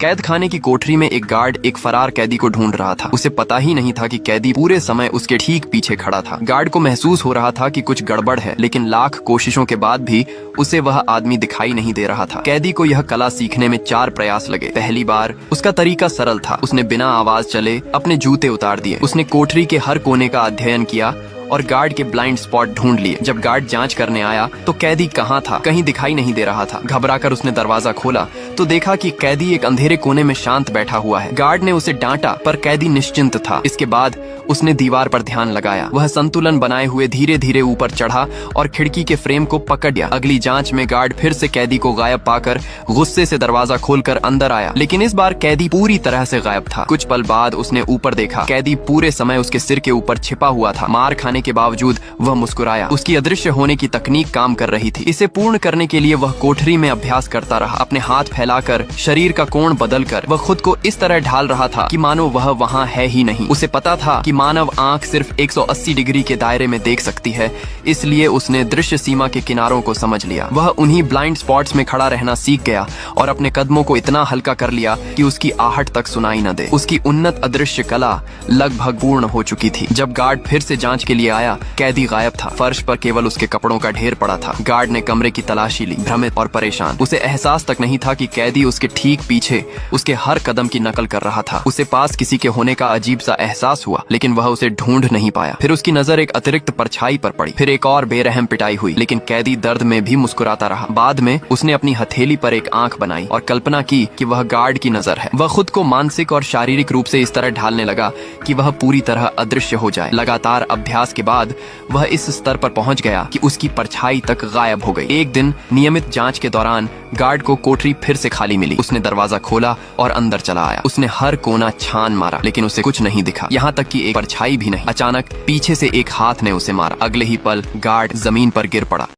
कैद खाने की कोठरी में एक गार्ड एक फरार कैदी को ढूंढ रहा था। उसे पता ही नहीं था कि कैदी पूरे समय उसके ठीक पीछे खड़ा था। गार्ड को महसूस हो रहा था कि कुछ गड़बड़ है, लेकिन लाख कोशिशों के बाद भी उसे वह आदमी दिखाई नहीं दे रहा था। कैदी को यह कला सीखने में 4 प्रयास लगे। पहली बार उसका तरीका सरल था। उसने बिना आवाज चले अपने जूते उतार दिए। उसने कोठरी के हर कोने का अध्ययन किया और गार्ड के ब्लाइंड स्पॉट ढूंढ लिए। जब गार्ड जांच करने आया तो कैदी कहाँ था, कहीं दिखाई नहीं दे रहा था। घबराकर उसने दरवाजा खोला तो देखा कि कैदी एक अंधेरे कोने में शांत बैठा हुआ है। गार्ड ने उसे डांटा पर कैदी निश्चिंत था। इसके बाद उसने दीवार पर ध्यान लगाया। वह संतुलन बनाए हुए धीरे धीरे ऊपर चढ़ा और खिड़की के फ्रेम को पकड़ लिया। अगली जांच में गार्ड फिर से कैदी को गायब पाकर गुस्से से दरवाजा खोलकर अंदर आया, लेकिन इस बार कैदी पूरी तरह से गायब था। कुछ पल बाद उसने ऊपर देखा। कैदी पूरे समय उसके सिर के ऊपर छिपा हुआ था। मार खाने के बावजूद वह मुस्कुराया। उसकी अदृश्य होने की तकनीक काम कर रही थी। इसे पूर्ण करने के लिए वह कोठरी में अभ्यास करता रहा। अपने हाथ फैलाकर, शरीर का कोण बदलकर वह खुद को इस तरह ढाल रहा था कि मानो वह वहां है ही नहीं। उसे पता था कि मानव आंख सिर्फ 180 डिग्री के दायरे में देख सकती है, इसलिए उसने दृश्य सीमा के किनारों को समझ लिया। वह उन्हीं ब्लाइंड स्पॉट्स में खड़ा रहना सीख गया और अपने कदमों को इतना हल्का कर लिया कि उसकी आहट तक सुनाई न दे। उसकी उन्नत अदृश्य कला लगभग पूर्ण हो चुकी थी। जब गार्ड फिर से जांच के लिए आया, कैदी गायब था। फर्श पर केवल उसके कपड़ों का ढेर पड़ा था। गार्ड ने कमरे की तलाशी ली, भ्रमित और परेशान। उसे एहसास तक नहीं था कि कैदी उसके ठीक पीछे उसके हर कदम की नकल कर रहा था। उसे पास किसी के होने का अजीब सा एहसास हुआ, लेकिन वह उसे ढूंढ नहीं पाया। फिर उसकी नजर एक अतिरिक्त परछाई पर पड़ी। फिर एक और बेरहम पिटाई हुई, लेकिन कैदी दर्द में भी मुस्कुराता रहा। बाद में उसने अपनी हथेली पर एक आंख बनाई और कल्पना की कि वह गार्ड की नजर है। वह खुद को मानसिक और शारीरिक रूप से इस तरह ढालने लगा कि वह पूरी तरह अदृश्य हो जाए। लगातार अभ्यास के बाद वह इस स्तर पर पहुंच गया कि उसकी परछाई तक गायब हो गई। एक दिन नियमित जांच के दौरान गार्ड को कोठरी फिर से खाली मिली। उसने दरवाजा खोला और अंदर चला आया। उसने हर कोना छान मारा, लेकिन उसे कुछ नहीं दिखा, यहाँ तक कि एक परछाई भी नहीं। अचानक पीछे से एक हाथ ने उसे मारा। अगले ही पल गार्ड जमीन पर गिर पड़ा।